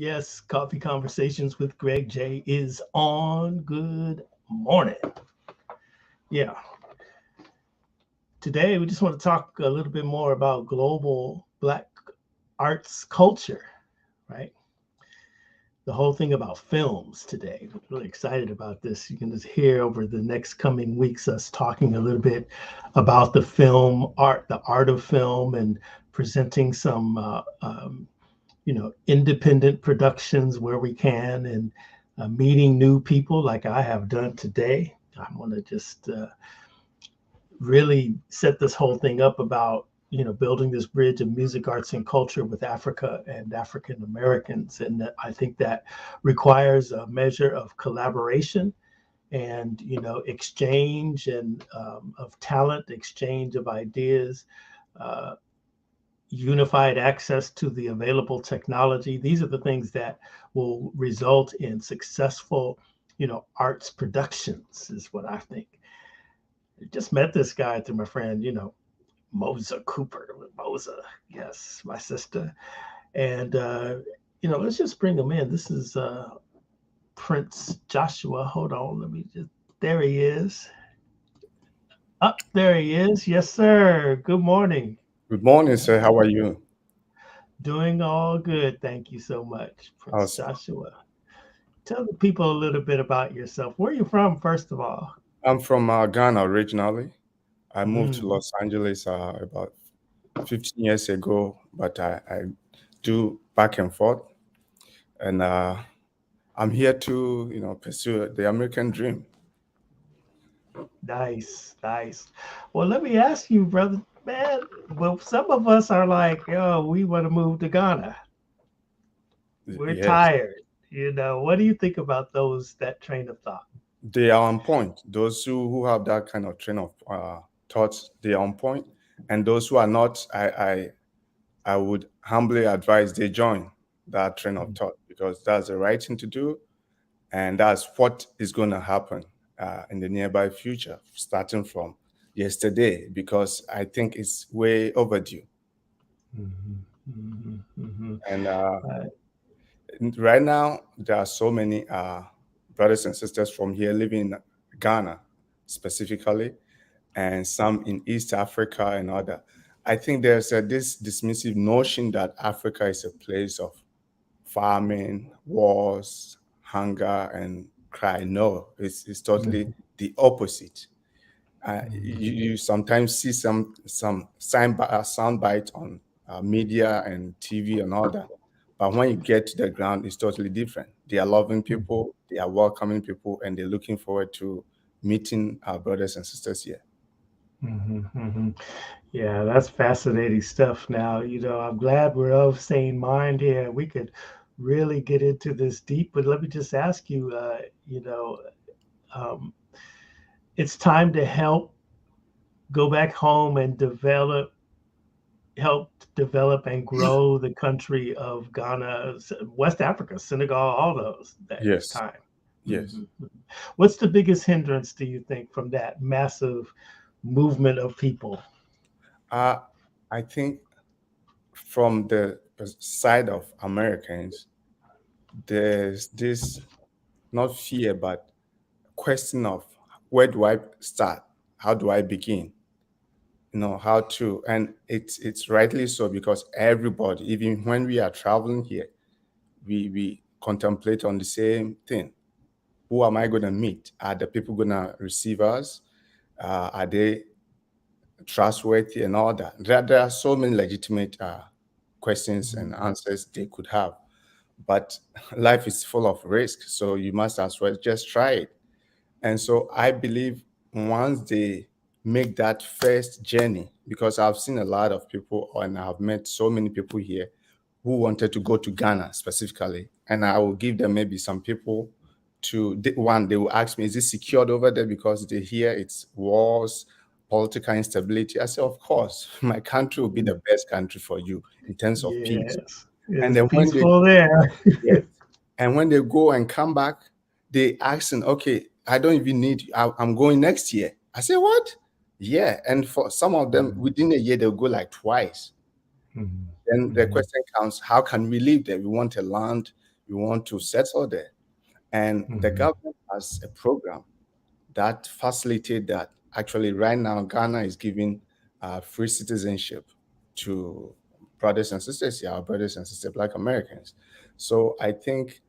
Yes, Coffee Conversations with Greg J is on. Good morning. Yeah, today we just want to talk a little bit more about global Black arts culture, right? The whole thing about films today. We're really excited about this. You can just hear over the next coming weeks us talking a little bit about the film art, the art of film, and presenting some independent productions where we can, and meeting new people like I have done today. I want to just really set this whole thing up about, building this bridge of music, arts, and culture with Africa and African Americans. And that, I think that requires a measure of collaboration and, exchange and of talent, exchange of ideas, uh, unified access to the available technology. These are the things that will result in successful, arts productions, is what I think. I just met this guy through my friend, Mosa Cooper. Mosa, yes, my sister. And, let's just bring him in. This is Prince Joshua. Hold on, let me just, there he is. Up there he is. Yes, sir. Good morning. Good morning, sir. How are you? Doing all good. Thank you so much, Prince Awesome. Joshua. Tell the people a little bit about yourself. Where are you from, first of all? I'm from Ghana originally. I moved to Mm, Los Angeles about 15 years ago, but I do back and forth, and I'm here to pursue the American dream. nice, nice. Well, let me ask you, brother, man. Well, some of us are like, oh, we want to move to Ghana. We're Yes, tired. What do you think about that train of thought? they are on point. Those who have that kind of train of thoughts, they are on point, and those who are not, I would humbly advise they join that train of thought because that's the right thing to do. And that's what is going to happen in the nearby future, starting from yesterday, because I think it's way overdue. Mhm, mhm, mhm. And Uh, right now, there are so many brothers and sisters from here living in Ghana specifically, and some in East Africa and other. I think there's this dismissive notion that Africa is a place of famine, wars, hunger, and cry. No, it's totally mhm, the opposite. mhm, You sometimes see some sound bite on media and TV and all that, but when you get to the ground, it's totally different. They are loving mhm, people, they are welcoming people, and they're looking forward to meeting our brothers and sisters here. mhm, mhm. Yeah, that's fascinating stuff. Now, I'm glad we're of sane mind here. We could really get into this deep, but let me just ask you, um, it's time to help go back home and help develop and grow the country of Ghana, West Africa, Senegal, all those. That it's Yes, time. yes. Mhm. What's the biggest hindrance, do you think, from that massive movement of people? Uh, I think from the side of Americans, there's this not fear, but question of where do I start? How do I begin? How to, and it's rightly so because everybody, even when we are traveling here, we contemplate on the same thing. Who am I going to meet? Are the people going to receive us? Are they trustworthy and all that? There are so many legitimate questions and Mhm. answers they could have, but life is full of risk, so you must as well just try it. And so I believe once they make that first journey, because I've seen a lot of people and I've met so many people here who wanted to go to Ghana specifically. And I will give them maybe some people one, they will ask me, is it secured over there? Because they hear it's wars, political instability. I say, of course, my country will be the best country for you in terms of peace. Yes, And it's then when they peaceful there. Yes. And when they go and come back, they asking, okay, I don't even need you. I'm going next year. I say, what? Yeah. And for some of them, Mhm, within a year, they'll go like twice. mhm, Then the mhm, question comes, how can we live there? We want a land, we want to settle there. And the Mhm. government has a program that facilitate that. Actually, right now, Ghana is giving free citizenship to brothers and sisters here, our brothers and sisters, Black Americans. So I think,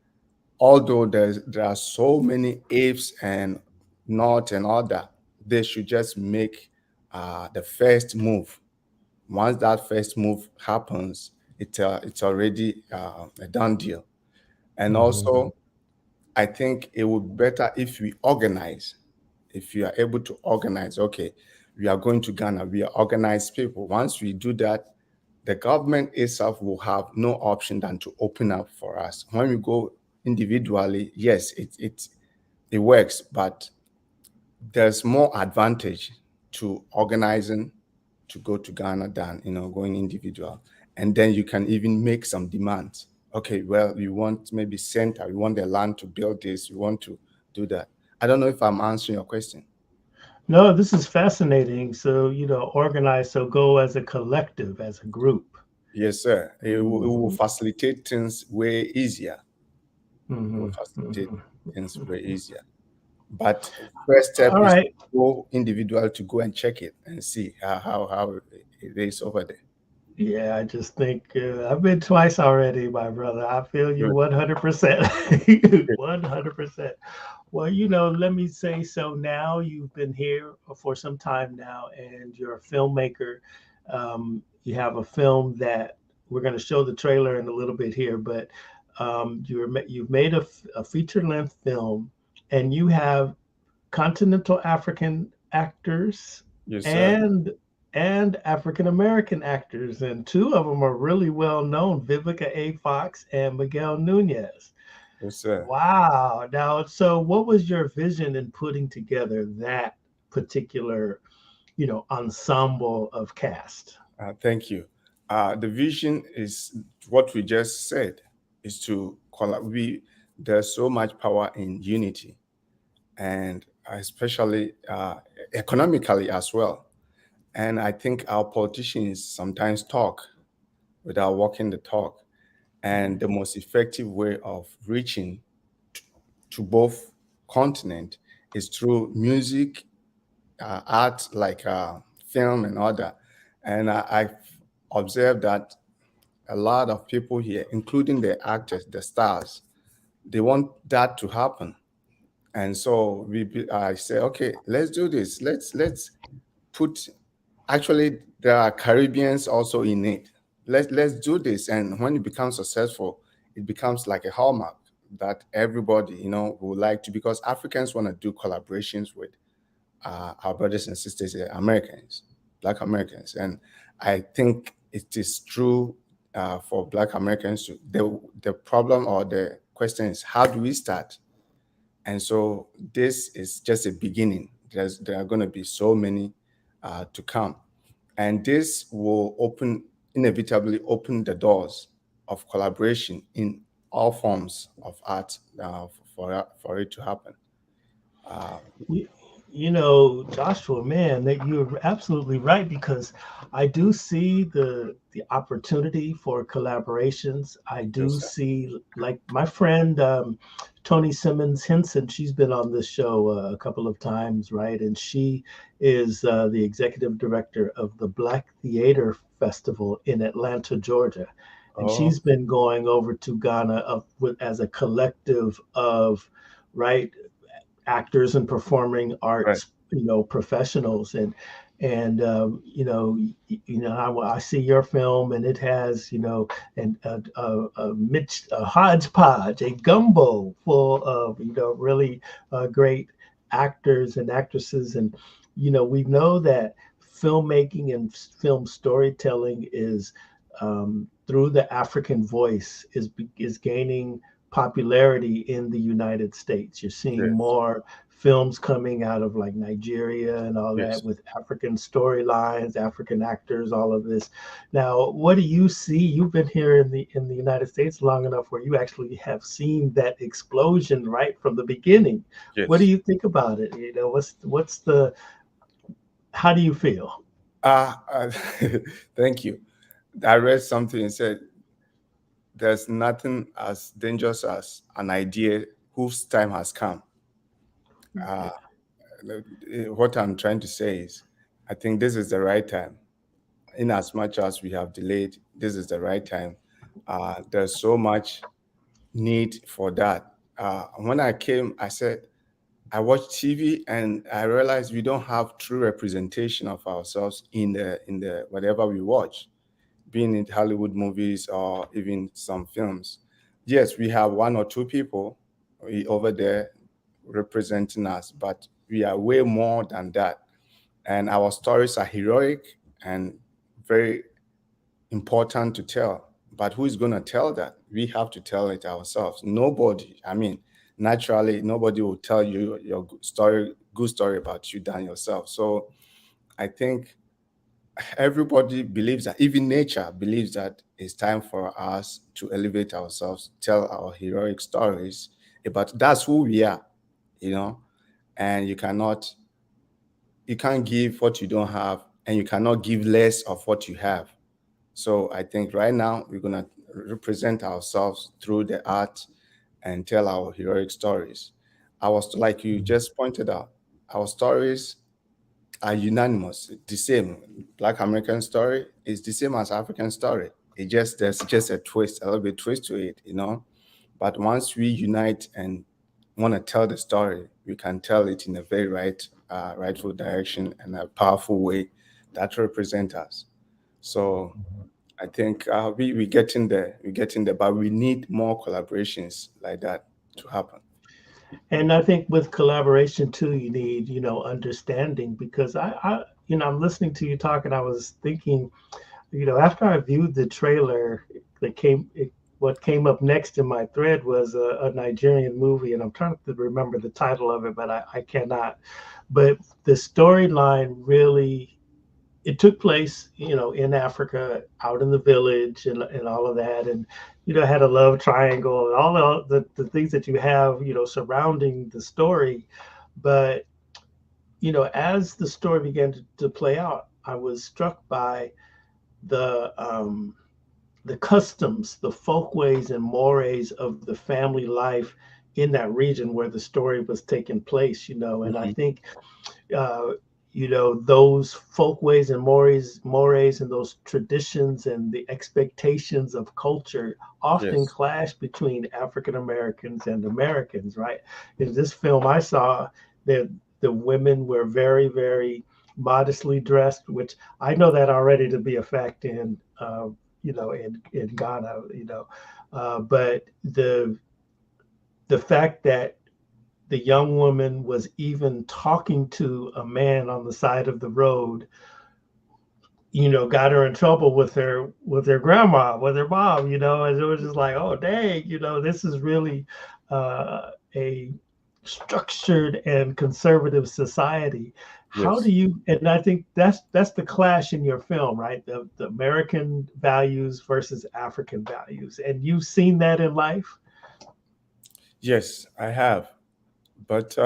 although there are so many ifs and not and all that, they should just make the first move. Once that first move happens, it's already a done deal. And Mhm. also, I think it would be better if we organize. If you are able to organize, okay, we are going to Ghana, we are organized people. Once we do that, the government itself will have no option than to open up for us. When we go individually, yes, it works, but there's more advantage to organizing to go to Ghana than going individual. And then you can even make some demands. Okay, well, you want maybe center, you want the land to build this, you want to do that. I don't know if I'm answering your question. No, this is fascinating. So, organize, so go as a collective, as a group. Yes, sir. It will Mhm. facilitate things way easier. It will Mhm. facilitate Mhm. things way easier. But first step All is to right. go individual to go and check it and see how it is over there. Yeah, I just think I've been twice already, my brother. I feel you Good. 100%. Good. 100%. Well, let me say so now. You've been here for some time now, and you're a filmmaker. You have a film that we're going to show the trailer in a little bit here, but you've made a feature length film, and you have continental African actors Yes, sir. and African American actors, and two of them are really well known: Vivica A. Fox and Miguel Nunez. Yes, sir. Wow! Now, so what was your vision in putting together that particular, ensemble of cast? Thank you. The vision is what we just said, is to we there's so much power in unity, and especially economically as well. And I think our politicians sometimes talk without walking the talk. And the most effective way of reaching to both continent is through music, art like film and other. And I've observed that a lot of people here, including the actors, the stars, they want that to happen. And so I say, okay, let's do this. Let's put. Actually, there are Caribbeans also in it. Let's do this, and when it becomes successful, it becomes like a hallmark that everybody would like to, because Africans want to do collaborations with our brothers and sisters, Americans, Black Americans, and I think it is true for Black Americans to. The problem or the question is, how do we start? And so this is just a beginning. There are going to be so many to come, and this will inevitably open the doors of collaboration in all forms of art for it to happen. Uh, You, Joshua, man, that you're absolutely right, because I do see the opportunity for collaborations. I do yes, sir. see, like my friend Tony Simmons Henson. She's been on this show a couple of times, right? And she is the executive director of the Black Theater Festival in Atlanta, Georgia. And Oh, she's been going over to Ghana as a collective of, right, actors and performing right. arts, professionals. And I see your film, and it has, a hodgepodge, a gumbo full of, really great actors and actresses. And we know that filmmaking and film storytelling is, through the African voice, is gaining popularity in the United States. You're seeing Yes, more films coming out of like Nigeria and all that, yes. with African storylines, African actors, all of this. Now, what do you see? You've been here in the United States long enough where you actually have seen that explosion right from the beginning. What do Yes. you think about it? What's the how do you feel? Uh, uh, Thank you. I read something and said there's nothing as dangerous as an idea whose time has come. Uh, what I'm trying to say is, I think this is the right time. In as much as we have delayed, this is the right time. There's so much need for that. When I came, I said, I watched TV and I realized we don't have true representation of ourselves in the whatever we watch, being in Hollywood movies or even some films. Yes, we have one or two people over there representing us, but we are way more than that. And our stories are heroic and very important to tell. But who is going to tell that? We have to tell it ourselves. Nobody, I mean, naturally, nobody will tell you your good story about you than yourself. So I think everybody believes that, even nature believes that it's time for us to elevate ourselves, tell our heroic stories about that's who we are, you know, and you can't give what you don't have, and you cannot give less of what you have. So I think right now we're gonna represent ourselves through the art and tell our heroic stories. Like you just pointed out, our stories are unanimous, the same. Black American story is the same as African story. It just there's just a twist, a little bit twist to it, you know. But once we unite and want to tell the story, we can tell it in a very rightful direction and a powerful way that represent us. So I think we getting there, we getting there, but we need more collaborations like that to happen. And I think with collaboration too, you need, understanding, because I'm listening to you talk and I was thinking, after I viewed the trailer that what came up next in my thread was a Nigerian movie, and I'm trying to remember the title of it, but I cannot. But the storyline really, it took place, in Africa, out in the village, and all of that, and had a love triangle and all the things that you have, surrounding the story. But as the story began to play out, I was struck by the um, the customs, the folkways and mores of the family life in that region where the story was taking place. And I Hmm. think uh, those folkways and mores and those traditions and the expectations of culture often Yes. clash between African Americans and Americans, right? In this film I saw, that the women were very, very modestly dressed, which I know that already to be a fact in Ghana, but the fact that the young woman was even talking to a man on the side of the road, got her in trouble with her grandma, with her mom, and it was just like, oh dang, this is really a structured and conservative society. How do Yes. you, and I think that's the clash in your film, right? The American values versus African values. And you've seen that in life? Yes, I have. But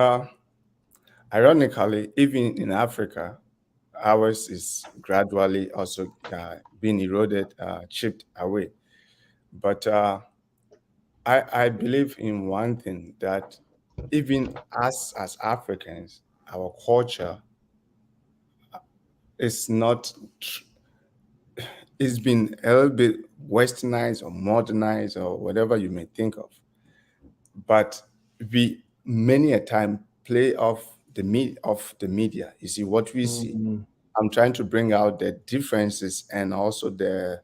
ironically, even in Africa, ours is gradually also being eroded, chipped away. But I believe in one thing, that even us as Africans, our culture is not, tr- it's been a little bit westernized or modernized or whatever you may think of. But we many a time play off the media. You see what we see. Mm-hmm. I'm trying to bring out the differences and also the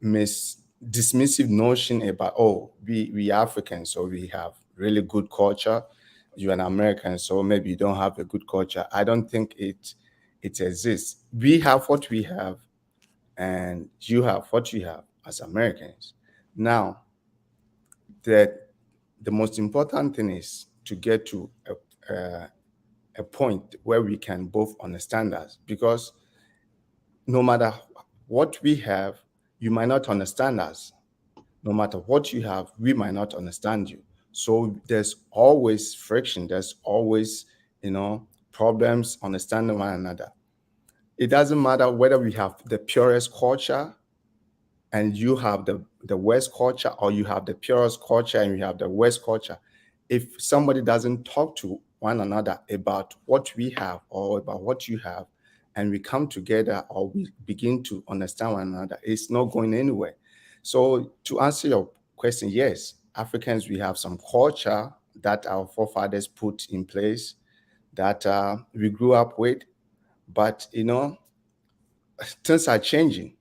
dismissive notion about, oh, we Africans, so we have really good culture. You're an American, so maybe you don't have a good culture. I don't think it exists. We have what we have, and you have what you have as Americans. Now, that the most important thing is to get to a point where we can both understand us, because no matter what we have, you might not understand us. No matter what you have, we might not understand you. So there's always friction. There's always, problems understanding one another. It doesn't matter whether we have the purest culture and you have the West culture, or you have the purest culture and you have the West culture, if somebody doesn't talk to one another about what we have or about what you have, and we come together or we begin to understand one another, it's not going anywhere. So to answer your question, yes, Africans, we have some culture that our forefathers put in place that we grew up with, but things are changing.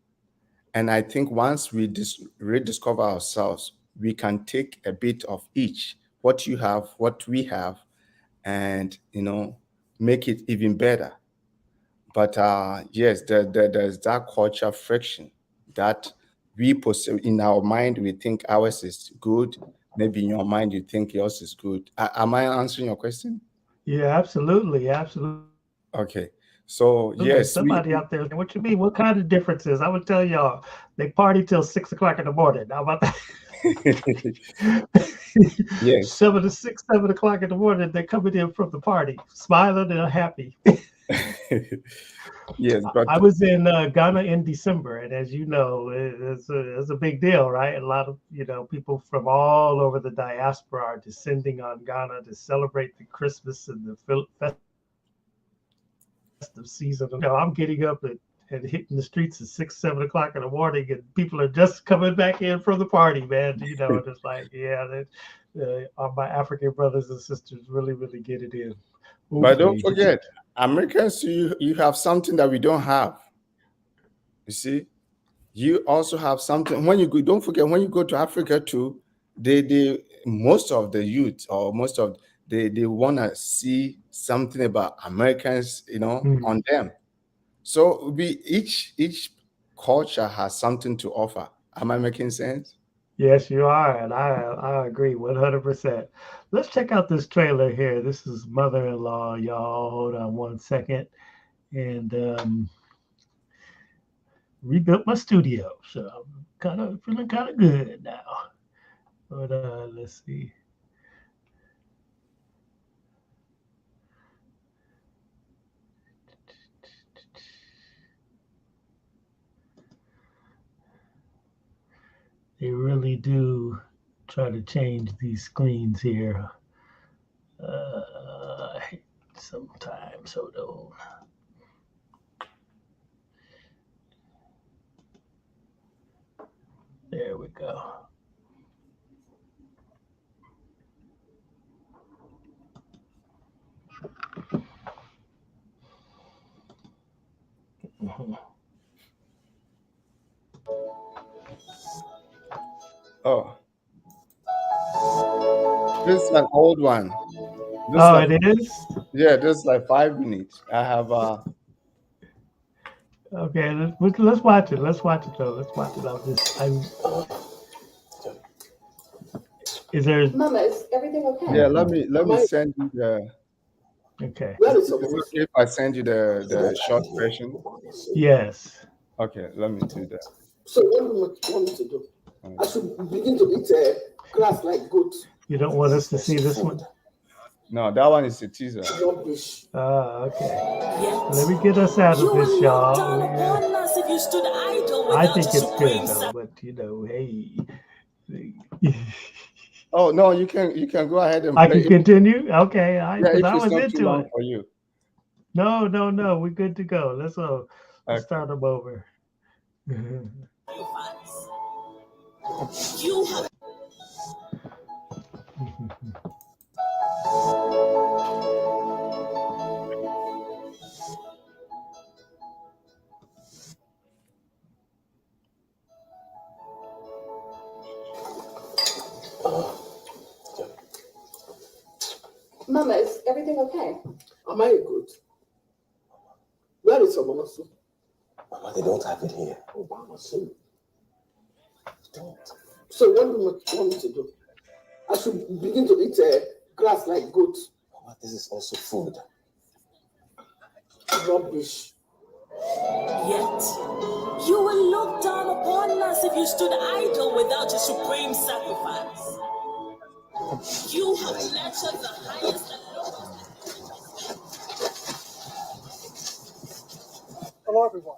And I think once we rediscover ourselves, we can take a bit of each, what you have, what we have, and make it even better. But yes, there's that culture friction that we possess in our mind. We think ours is good. Maybe in your mind you think yours is good. Am I answering your question? Yeah, absolutely, absolutely. Okay. So yes, Somebody out there, what you mean? What kind of differences? I would tell y'all, they party till 6 o'clock in the morning. How about that? yes. 7 o'clock in the morning, they're coming in from the party, smiling and happy. Yes, but I was in Ghana in December, and as you know, it's a big deal, right? A lot of people from all over the diaspora are descending on Ghana to celebrate the Christmas and the festive season. I'm getting up and hitting the streets at 6, 7 o'clock in the morning, and people are just coming back in from the party, man. And it's like, yeah, all my African brothers and sisters really, really get it in. but don't Hopefully, forget, Americans, you have something that we don't have. You see, you also have something when you go. Don't forget, when you go to Africa too, they most of the youth, or most of they want to see something about Americans, mm, on them. So we each culture has something to offer. Am I making sense? yes, you are, and I agree 100%. Let's check out this trailer here. This is mother-in-law, y'all. Hold on one second, and rebuilt my studio, so I'm kind of feeling kind of good now. But let's see. They really do try to change these screens here. I hate sometimes. Hold on. There we go. Mhm. Oh, this is an old one. This is Oh, like, it is? yeah, this is like 5 minutes. I have Okay, let's watch it. Let's watch it though. Let's watch it. Is there? Mama, is everything okay? yeah. Let me send you the. Okay. Where is Is it someone? okay if I send you the short version? Yes. Okay, let me do that. So what do you want me to do? I should begin to eat grass like goat. You don't want us to see this one? No, that one is a teaser. Rubbish. Okay. Let me get us out of this, y'all. I think it's good though, but hey. Oh no, you can go ahead and I play can it. continue. Okay, Yeah, because if I it's was not too into long it. for you. No, no, no. We're good to go. Let's Okay. start them over. Mama, is everything okay? Am I good? Where is someone? Mama, they don't have it here. Oh, Mama, so. Don't. So what do you want me to do? I should begin to eat grass like goat. Mama, this is also food. Rubbish. Yet, you will look down upon us if you stood idle without a supreme sacrifice. You have nurtured the highest and lowest. Hello, everyone.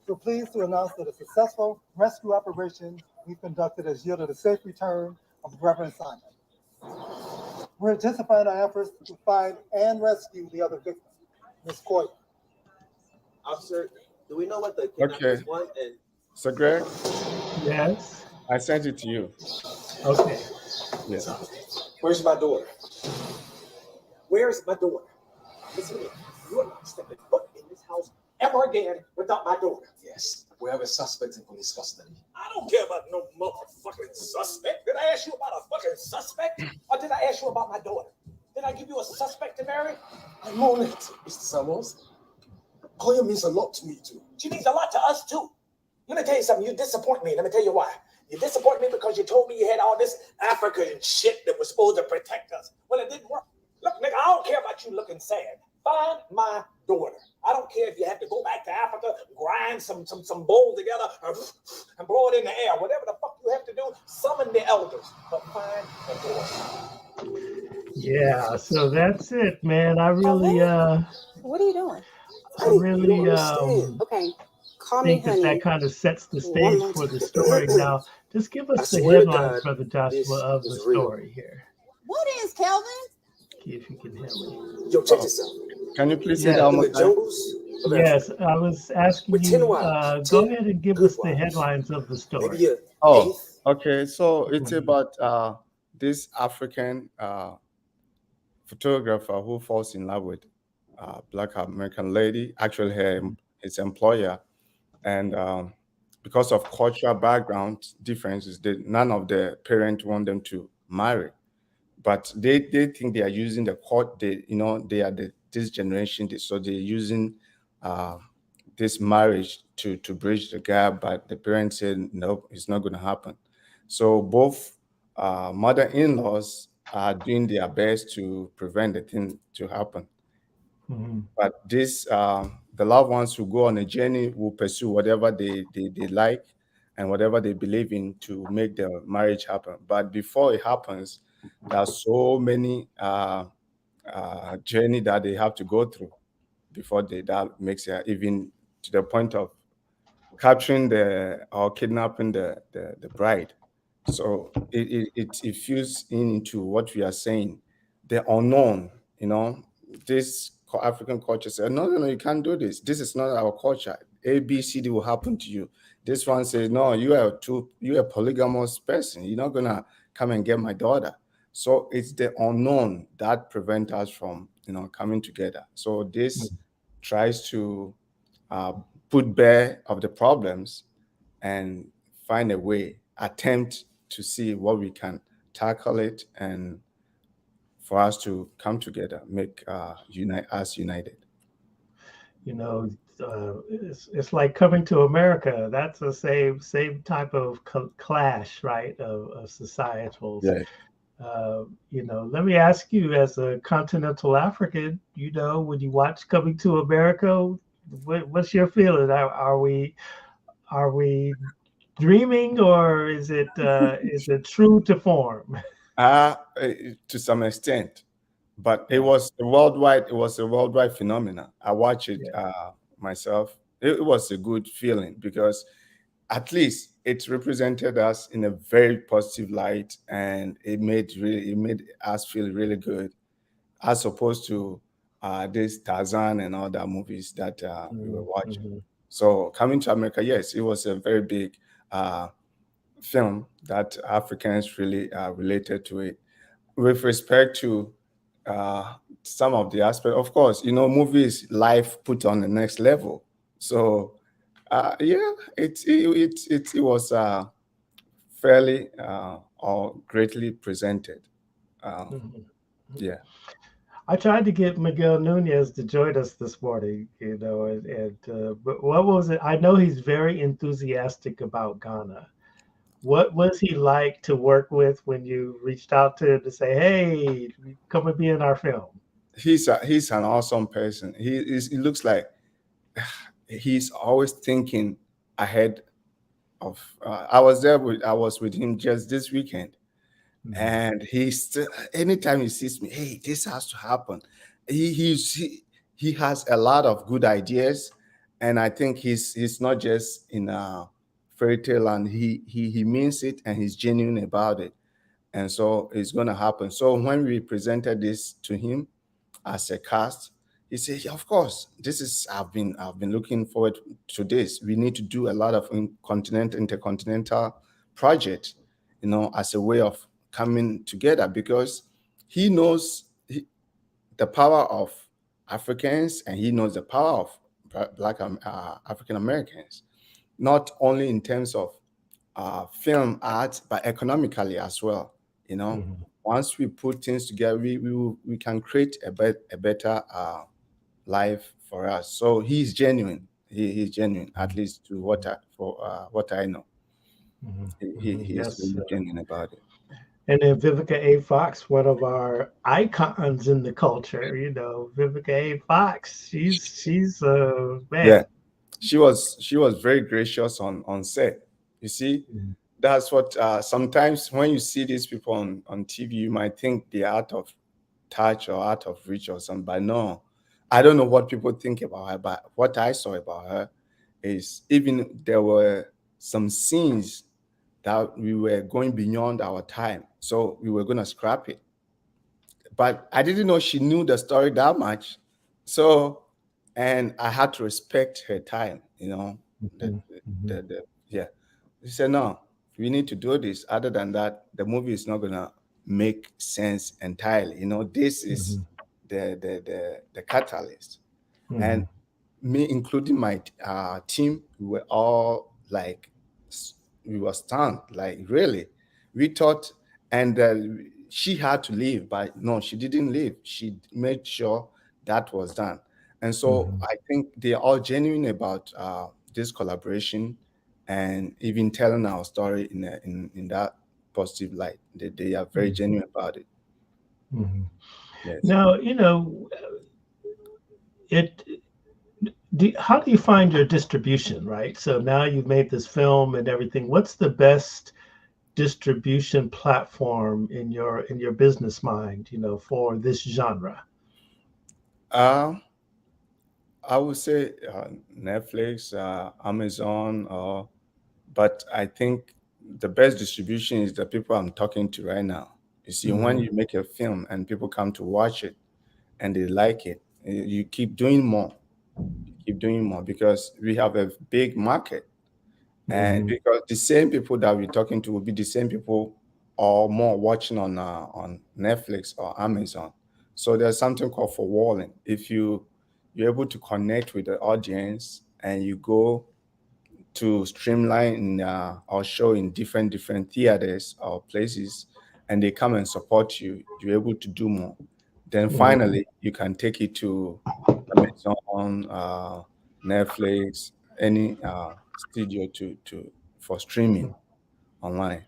So pleased to announce that a successful rescue operation we've conducted has yielded a safe return of Reverend Simon. We're intensifying our efforts to find and rescue the other victim, Ms. Coy. Officer, do we know what the Okay. kidnappers want? And So, Greg, Yes. I sent it to you. Okay. Yeah. where's my daughter? Where's my daughter? Listen to me. You are not stepping foot in this house ever again without my daughter. Yes, we have a suspect in police custody. I don't care about no motherfucking suspect. Did I ask you about a fucking suspect? Or did I ask you about my daughter? Did I give you a suspect to marry? I'm on it, Mr. Samuels. Koya means a lot to me, too. She means a lot to us, too. Let me tell you something. You disappoint me. Let me tell you why. You disappoint me because you told me you had all this African shit that was supposed to protect us. Well, it didn't work. Look, nigga, I don't care about you looking sad. Find my daughter. I don't care if you have to go back to Africa, grind some bowl together, and blow it in the air. Whatever the fuck you have to do, summon the elders. But find the daughter. Yeah. So that's it, man. I really, What are you doing? I really Okay, call me think that honey. that kind of sets the One stage more for the time. story. Now, just give I us the swear to headlines, God, Brother Joshua, this of the is real. story here. What is, Kelvin? See if you can hear me. Yo, check this out. Can you please say Yeah. that one In more the time? jungles of Yes, Africa, I was asking with 10 you, wives, go 10 ahead and give good us the wives. headlines of the Maybe story. a Oh, eighth. okay. So it's Mhm. about this African photographer who falls in love with a Black American lady, actually his employer, and because of cultural background differences, none of the parents want them to marry, but they think they are using the court. They are this generation, so they're using uh, this marriage to bridge the gap. But the parents said no, it's not going to happen. So both mother-in-laws are doing their best to prevent the thing to happen. Mhm. But the loved ones who go on a journey will pursue whatever they like and whatever they believe in to make the marriage happen. But before it happens, there are so many journey that they have to go through before that makes it, even to the point of capturing or kidnapping the bride. So it fews into what we are saying, the unknown. This African culture said, no, you can't do this. This is not our culture. A, B, C, D will happen to you. This one says, no, you're a polygamous person. You're not gonna come and get my daughter. So it's the unknown that prevents us from coming together. So this tries to uh, put bare of the problems and find a way, attempt to see what we can tackle it, and for us to come together, make us united. You know, it's like Coming to America. That's the same type of clash, right, of societals. Yeah. Let me ask you, as a continental African, when you watch Coming to America, what's your feeling? Are we dreaming, or is it true to form? To some extent, but it was a worldwide phenomenon. I watched it myself. It was a good feeling because at least it represented us in a very positive light, and it made us feel really good, as opposed to this Tarzan and all the movies that we were watching. Mm-hmm. So Coming to America, yes, it was a very big film that Africans really related to it. With respect to some of the aspects, of course, movies life put on the next level. So yeah, it was fairly or greatly presented. Mm-hmm. Yeah. I tried to get Miguel Nunez to join us this morning, but what was it? I know he's very enthusiastic about Ghana. What was he like to work with when you reached out to him to say, "Hey, come and be in our film"? He's an awesome person. He looks like he's always thinking ahead of. I was with him just this weekend, and anytime he sees me, hey, this has to happen. He has a lot of good ideas, And I think he's not just in a fairy tale land. He means it, and he's genuine about it. And so it's going to happen. So when we presented this to him as a cast, he said, yeah, of course, this is, I've been looking forward to this. We need to do a lot of intercontinental projects, as a way of coming together, because he knows the power of Africans, and he knows the power of Black African Americans, not only in terms of film art, but economically as well. Once we put things together, we can create a better life for us. So he's genuine. He's genuine, at least to what I know. He's Yes. really genuine about it. And then Vivica A. Fox, one of our icons in the culture, Vivica A. Fox, she's man. Yeah, she was very gracious on set. You see, that's what sometimes when you see these people on TV, you might think they're out of touch or out of reach or something. But no, I don't know what people think about her. But what I saw about her is, even there were some scenes that we were going beyond our time, so we were going to scrap it. But I didn't know she knew the story that much. So, and I had to respect her time, yeah. She said, no, we need to do this. Other than that, the movie is not gonna make sense entirely. This is the catalyst. And me, including my team, we were all like, we were stunned, like, really. We thought, and she had to leave, but no, she didn't leave. She made sure that was done. And so I think they are all genuine about this collaboration, and even telling our story in that positive light. They are very genuine about it. Yes. Now, how do you find your distribution, right? So now you've made this film and everything. What's the best distribution platform in your business mind, for this genre? I would say Netflix, Amazon, but I think the best distribution is the people I'm talking to right now. You see, when you make a film and people come to watch it and they like it, you keep doing more. You keep doing more, because we have a big market. And because the same people that we're talking to will be the same people or more watching on Netflix or Amazon. So there's something called forwarding. If you're able to connect with the audience and you go to streamline or show in different theaters or places, and they come and support you, you're able to do more. Then finally, you can take it to Amazon, Netflix, any studio for streaming online.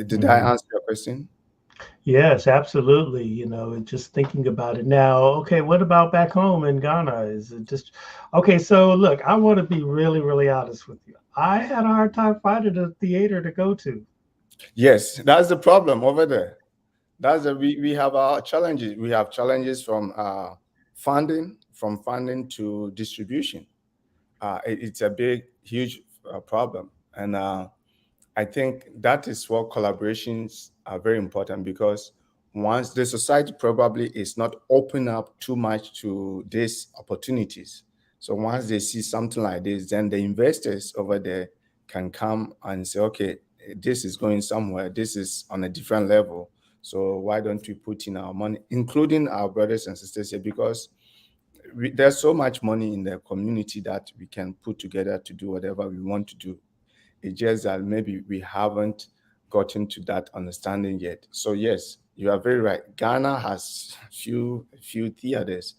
Did I answer your question? Yes, absolutely. Just thinking about it now. Okay, what about back home in Ghana? Is it just okay? So look, I want to be really, really honest with you. I had a hard time finding a theater to go to. Yes, that's the problem over there. We have our challenges. We have challenges from funding to distribution. It's a big, huge problem, and I think that is what collaborations are very important, because once the society probably is not open up too much to these opportunities. So once they see something like this, then the investors over there can come and say, okay, this is going somewhere. This is on a different level. So why don't we put in our money, including our brothers and sisters here, because there's so much money in the community that we can put together to do whatever we want to do. It's just that maybe we haven't gotten to that understanding yet. So yes, you are very right. Ghana has few theaters,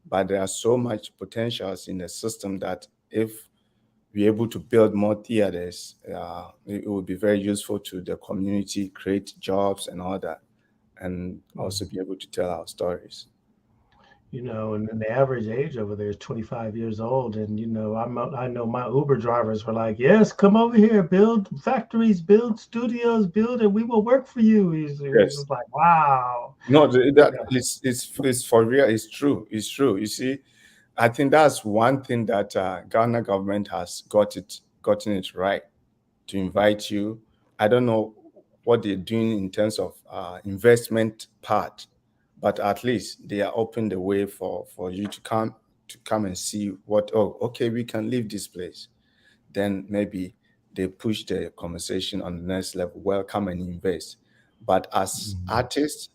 but there are so much potentials in the system that if we're able to build more theaters, it would be very useful to the community, create jobs and all that, and also be able to tell our stories. And then the average age over there is 25 years old. And, I know my Uber drivers were like, yes, come over here, build factories, build studios, build it. We will work for you. It's just like, wow. No, it's for real. It's true. It's true. You see, I think that's one thing that Ghana government has gotten it right to invite you. I don't know what they're doing in terms of investment part, but at least they are open the way for you to come and see what. Oh, okay, we can leave this place. Then maybe they push the conversation on the next level. Welcome and invest. But as artists,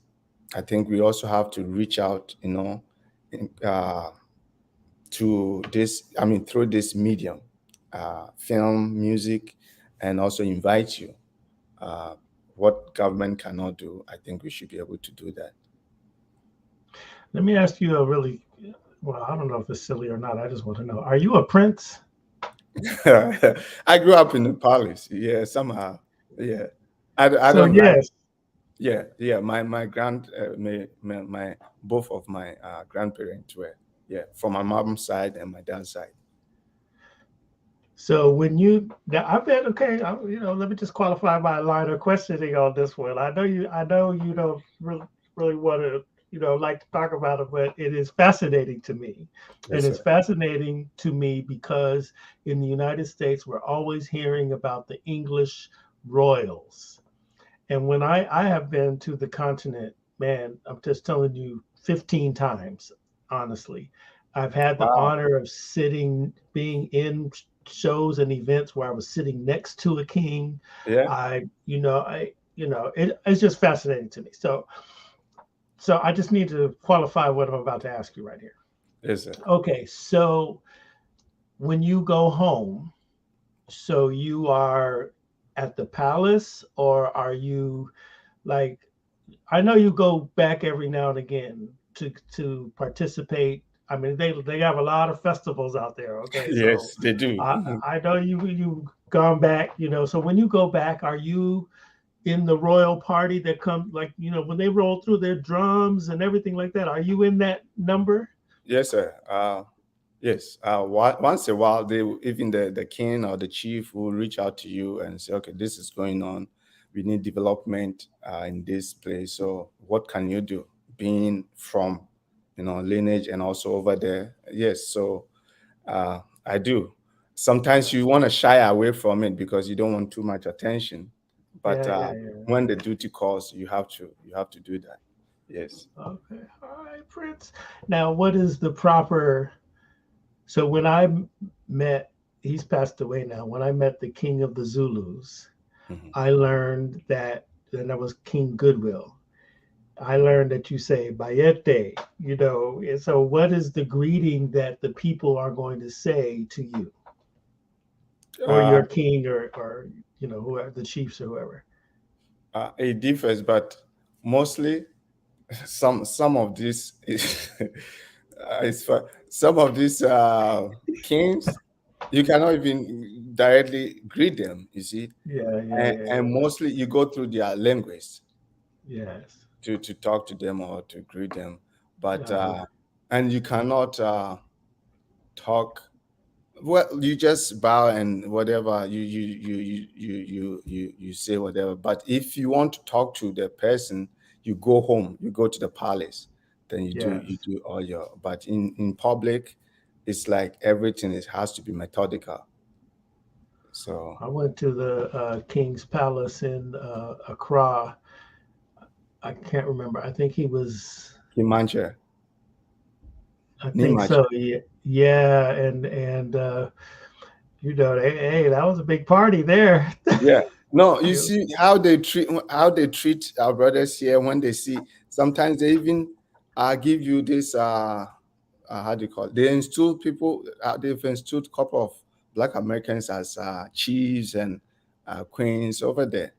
I think we also have to reach out, to this, I mean, through this medium, film, music, and also invite you. What government cannot do, I think we should be able to do that. Let me ask you a really, well, I don't know if it's silly or not. I just want to know, are you a Prince? I grew up in the palace. Yeah, somehow. Yeah. I So don't. yes. Yeah. My both of my grandparents were, from my mom's side and my dad's side. So when you, now I bet, okay, let me just qualify my line of questioning on this one. I know you don't really want to, like to talk about it, but it is fascinating to me. Yes, And it's sir. fascinating to me because in the United States, we're always hearing about the English royals. And when I have been to the continent, man, I'm just telling you 15 times, honestly. I've had the Wow. honor of being in shows and events where I was sitting next to a king. Yeah. It's just fascinating to me. So I just need to qualify what I'm about to ask you right here. Yes, sir. Okay, so when you go home, so you are at the palace, or are you like, I know you go back every now and again to participate. I mean, they have a lot of festivals out there. Okay, so Yes, they do. I know you've gone back. So when you go back, are you in the royal party that comes, like, when they roll through their drums and everything like that? Are you in that number? Yes, sir. Yes. Once a while, even the king or the chief will reach out to you and say, "Okay, this is going on. We need development in this place. So, what can you do?" Being from, lineage and also over there. Yes. So, I do. Sometimes you want to shy away from it because you don't want too much attention. But Yeah. when the duty calls, you have to do that. Yes. Okay. All right, Prince. Now, what is the proper? So when I met, he's passed away now. When I met the King of the Zulus, Mhm. I learned and that was King Goodwill. I learned that you say Bayete, And so what is the greeting that the people are going to say to you, or Uh, your king, or whoever, the chiefs or whoever? it differs, but mostly some of these some of these kings, you cannot even directly greet them. You see, and Yeah. mostly you go through their language Yes. to talk to them or to greet them, but Uh-huh. and you cannot talk. Well, you just bow and whatever you say whatever. But if you want to talk to the person, you go home, you go to the palace, then you Yes. do all your. But in public, it's like everything has to be methodical. So I went to the King's Palace in Accra. I can't remember. I think he was. Kimanche, I think Nimache, so. Yeah, yeah, and hey, that was a big party there. yeah. No, you You- see how they treat our brothers here when they see. Sometimes they even give you this how do you call it? They installed people. They've installed a couple of Black Americans as chiefs and queens over there.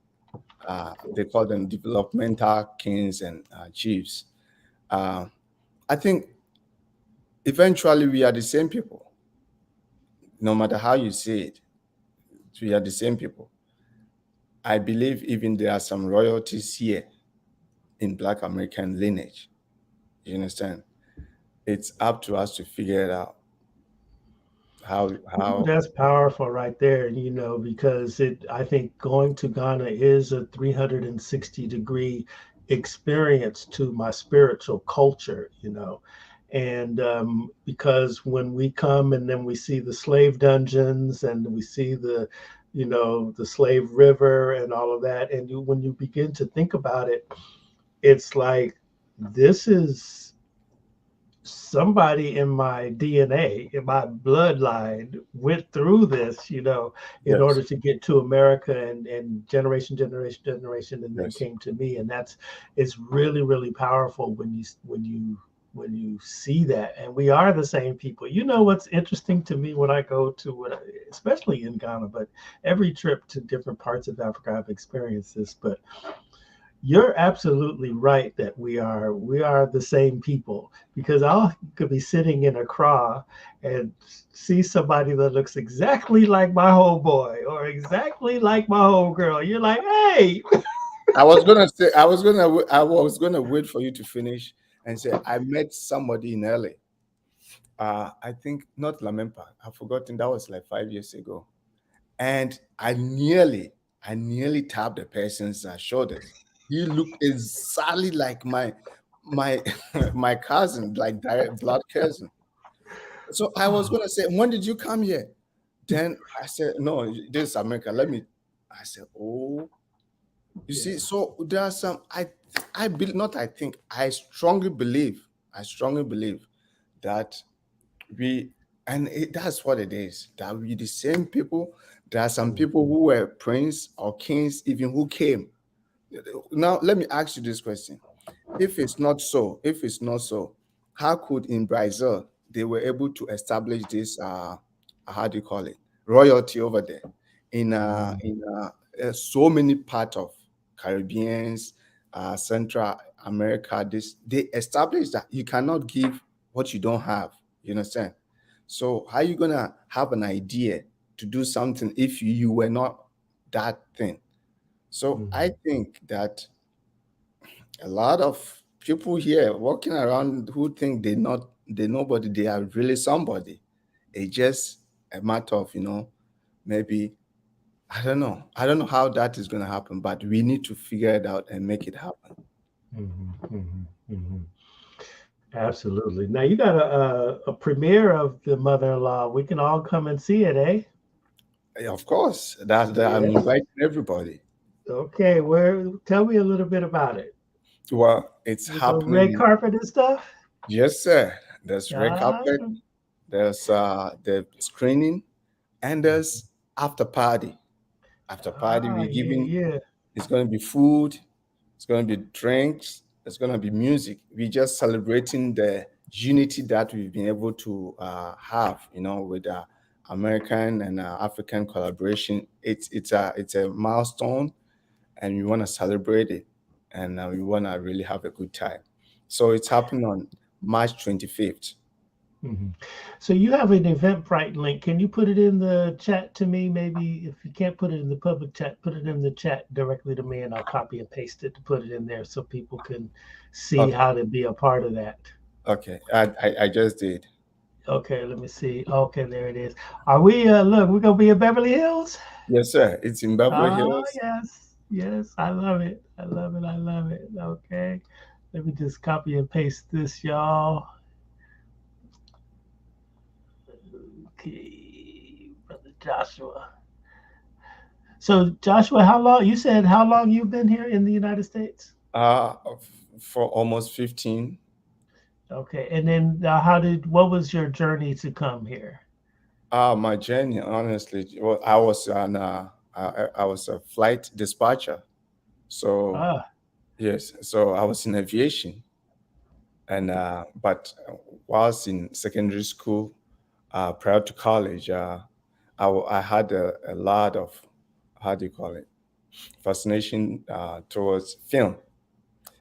They call them developmental kings and chiefs. Uh, I think eventually we are the same people. No matter how you say it, we are the same people. I believe even there are some royalties here in Black American lineage. You understand? It's up to us to figure it out. Ooh, How that's powerful right there, because I think going to Ghana is a 360-degree experience to my spiritual culture, And because when we come and then we see the slave dungeons and we see the slave river and all of that, and when you begin to think about it, it's like this is somebody in my DNA, in my bloodline, went through this, in Yes. order to get to America, and generation, and then Yes. came to me. And it's really, really powerful when you see that. And we are the same people. What's interesting to me when I go to, especially in Ghana, but every trip to different parts of Africa, I've experienced this. But you're absolutely right that we are the same people, because I could be sitting in Accra and see somebody that looks exactly like my homeboy or exactly like my homegirl. You're like, hey. I was gonna wait for you to finish and say I met somebody in LA. I think not Lamempa. I've forgotten, that was like 5 years ago. And I nearly tapped the person's shoulders. He looked exactly like my my cousin, like direct blood cousin. So I was gonna say, when did you come here? Then I said, no, this is America. I said, oh, you see, so there are some, I believe, not I think, I strongly believe that we, that's what it is, that we the same people. There are some people who were prince or kings even who came. Now let me ask you this question. If it's not so, how could in Brazil they were able to establish this how do you call it, royalty over there in so many parts of Caribbeans, Central America? This they established that you cannot give what you don't have. You understand? So how you gonna have an idea to do something if you were not that thing? So I think that a lot of people here walking around who think they nobody, they are really somebody. It's just a matter of, maybe, I don't know how that is going to happen, but we need to figure it out and make it happen. Absolutely. Now you got a premiere of The Mother-in-Law. We can all come and see it, eh? Of course, that I'm Yes. inviting everybody. Okay. Tell me a little bit about it. Well, it's There's a red happening. carpet and stuff. Yes, sir. There's red Ah, carpet, there's the screening, and there's after party. After party, we yeah, giving, yeah. it's going to be food, it's going to be drinks, it's going to be music. We're just celebrating the unity that we've been able to have, with American and African collaboration. It's a milestone, and we want to celebrate it, and we want to really have a good time. So it's happening on March 25th. Mhm. So you have an Eventbrite link. Can you put it in the chat to me? Maybe if you can't put it in the public chat, put it in the chat directly to me, and I'll copy and paste it to put it in there so people can see Okay, how to be a part of that. okay, I just did. Okay, let me see. Okay, there it is. Are we? Look, we're gonna be in Beverly Hills. Yes, sir. It's in Beverly Ah, Hills. yes, yes. I love it. I love it. I love it. Okay, let me just copy and paste this, y'all. Okay, brother Joshua. So Joshua, how long you've been here in the United States? For almost 15. Okay, and then what was your journey to come here? My journey, honestly, well, I was a flight dispatcher. So Ah, yes, so I was in aviation, and but whilst in secondary school, prior to college, I had a lot of, how do you call it, fascination towards film,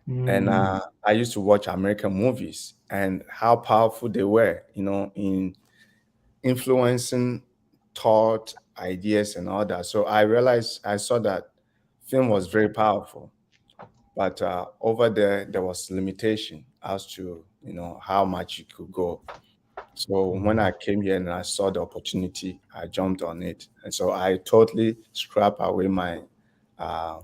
and mm, I used to watch American movies and how powerful they were, in influencing thought, ideas, and all that. So I saw that film was very powerful, but over there was limitation as to how much you could go. So when I came here and I saw the opportunity, I jumped on it, and so I totally scrapped away my uh,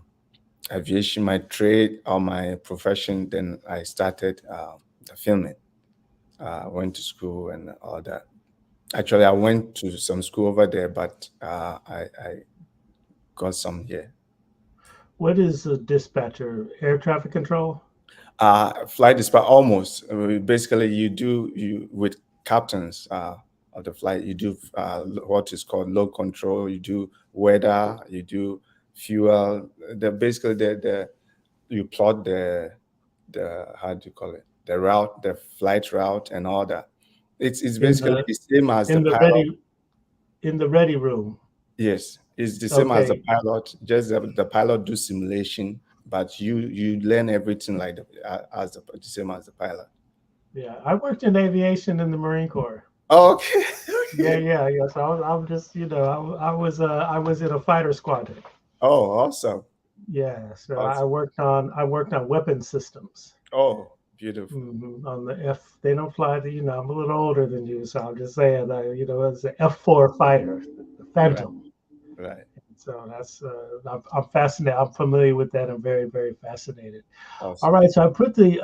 aviation, my trade or my profession. Then I started the filming. went to school and all that. Actually, I went to some school over there, but I got some here. What is a dispatcher? Air traffic control? Flight dispatch almost. Basically, you with captains of the flight. You do what is called load control. You do weather. You do fuel. Basically the you plot the how do you call it, the route, the flight route, and all that. It's In basically the the same as the in the pilot. ready room. Yes, it's the same as the Okay. pilot. Just the pilot do simulation, but you learn everything like the same as the pilot. Yeah. I worked in aviation in the Marine Corps. Oh, okay. Yeah, Okay. yeah, yeah. So I'm just, I was in a fighter squadron. Oh, awesome. Yeah. So Awesome. I worked on weapon systems. Oh, beautiful. On the F. They don't fly the, I'm a little older than you, so I'm just saying, it's the F4 fighter, the Right, Phantom. right. So that's I'm fascinated. I'm familiar with that. I'm very, very fascinated. All Awesome. right, so I put the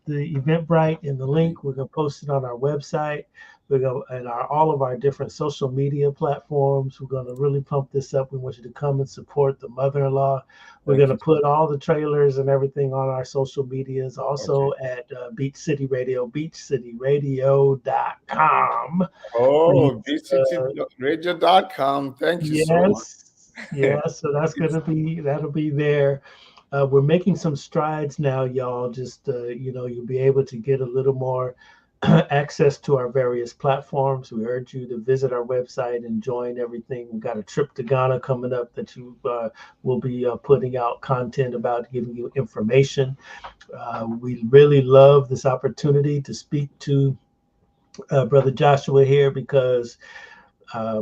Eventbrite in the link. We're gonna post it on our website. We're gonna and all of our different social media platforms. We're gonna really pump this up. We want you to come and support the mother-in-law. We're Thank gonna you. put all the trailers and everything on our social medias. Okay. Also at Beach City Radio, beachcityradio.com. Oh, Please. bctradio.com. Thank you so much. Yes, yes. So It's that'll be there. We're making some strides now, y'all. Just you'll be able to get a little more access to our various platforms. We urge you to visit our website and join everything. We've got a trip to Ghana coming up that you will be putting out content about, giving you information. We really love this opportunity to speak to Brother Joshua here because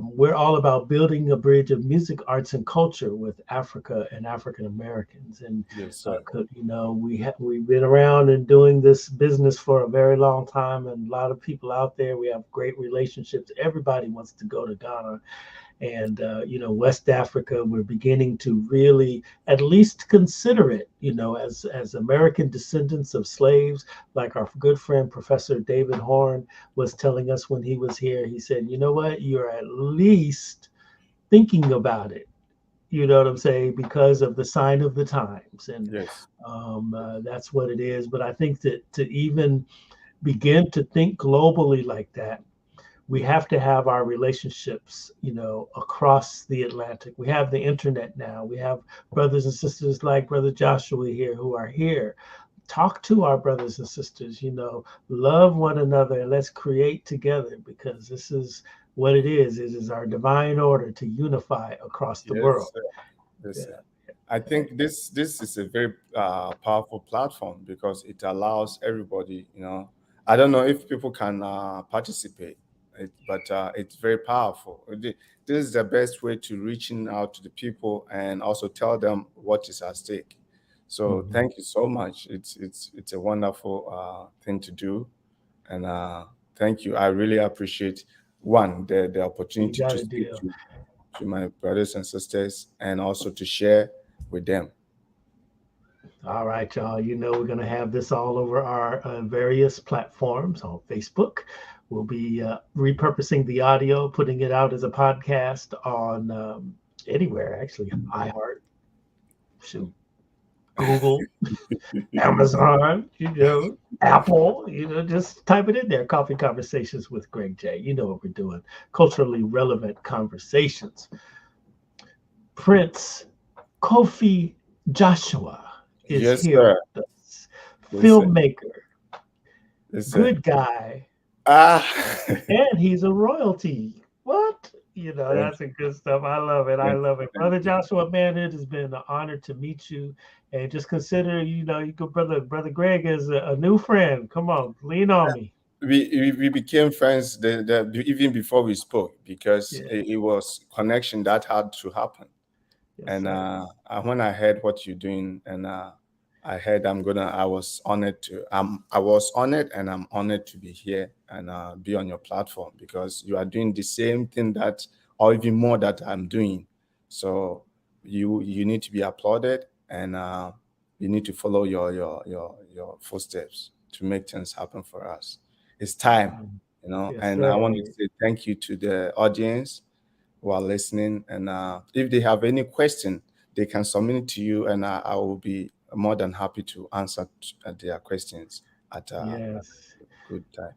we're all about building a bridge of music, arts, and culture with Africa and African Americans. And yes, sir. we've been around and doing this business for a very long time, and a lot of people out there. We have great relationships. Everybody wants to go to Ghana, and West Africa. We're beginning to really at least consider it, as American descendants of slaves, like our good friend Professor David Horn was telling us when he was here. He said, you know what, you're at least thinking about it. You know what I'm saying? Because of the sign of the times, and Yes. that's what it is. But I think that to even begin to think globally like that, we have to have our relationships, across the Atlantic. We have the internet now. We have brothers and sisters like Brother Joshua here who are here. Talk to our brothers and sisters, love one another, and let's create together, because this is what it is. It is our divine order to unify across the Yes, world. sir. Yes, Yeah. sir. I think this is a very powerful platform because it allows everybody. I don't know if people can participate, but it's very powerful. This is the best way to reaching out to the people and also tell them what is at stake. So Mhm. thank you so much. It's a wonderful thing to do, and thank you. I really appreciate one the You opportunity got to a speak deal. to my brothers and sisters and also to share with them. All right, y'all. We're going to have this all over our various platforms on Facebook. We'll be repurposing the audio, putting it out as a podcast on anywhere, actually. iHeart, shoot, Google, Amazon, Apple, just type it in there. Coffee Conversations with Greg J. You know what we're doing. Culturally relevant conversations. Prince Kofi Joshua is Yes, here sir. with us. Yes, sir. Filmmaker, Yes, sir. good guy, Ah, and he's a royalty. What? thank That's a good stuff. I love it. I thank love it. thank Brother you. Joshua, man, it has been an honor to meet you. And just consider, you could brother Greg is a new friend. Come on, lean on me. We became friends even before we spoke because Yeah, it was connection that had to happen. yes, And sir. when I heard what you're doing, and I heard I was honored, and I'm honored to be here and be on your platform because you are doing the same thing that, or even more that I'm doing. So you need to be applauded, and you need to follow your footsteps. to make things happen for us. It's time, Yes, and I want to sir. say thank you to the audience who are listening. And if they have any question, they can submit it to you, and I will be more than happy to answer their questions at a Yes. good time.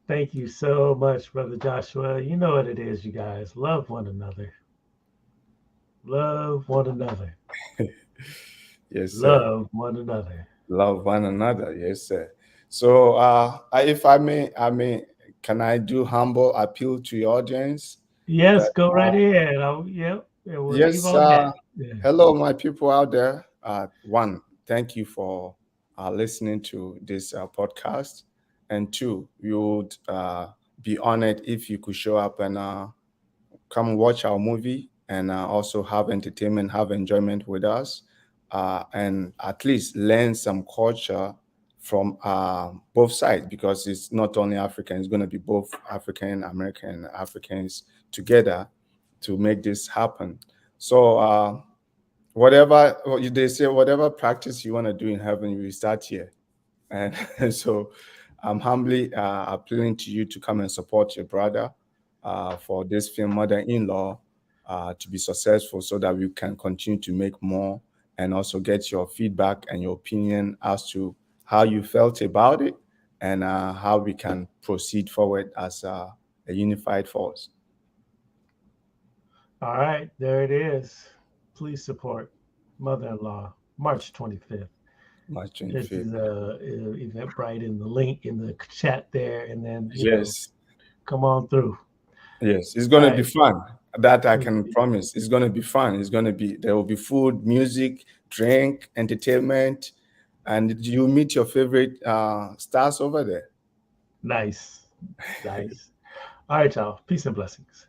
Thank you so much, Brother Joshua. You know what it is, you guys. Love one another. Love one another. Yes, sir. Love one another. Love one another. Yes, sir. So, if I may, can I do humble appeal to your audience? Yes, That, go right ahead. Yep. And we'll leave yes, on that. Yeah. hello, my people out there. One, thank you for listening to this podcast. And two, we would be honored if you could show up and come watch our movie and also have entertainment, have enjoyment with us, and at least learn some culture from both sides, because it's not only African, it's going to be both African American and Africans together to make this happen. So they say, whatever practice you want to do in heaven, you will start here. And so I'm humbly appealing to you to come and support your brother for this film Mother-in-Law to be successful, so that we can continue to make more, and also get your feedback and your opinion as to how you felt about it, and how we can proceed forward as a unified force. All right, there it is. Please support Mother-in-Law, March 25th. March This 25th. is Eventbrite in the link in the chat there, and then Yes. come on through. Yes, it's going to be Right. fun. That I can promise. It's going to be fun. There will be food, music, drink, entertainment, and you meet your favorite stars over there. Nice. Nice. All right, y'all. Peace and blessings.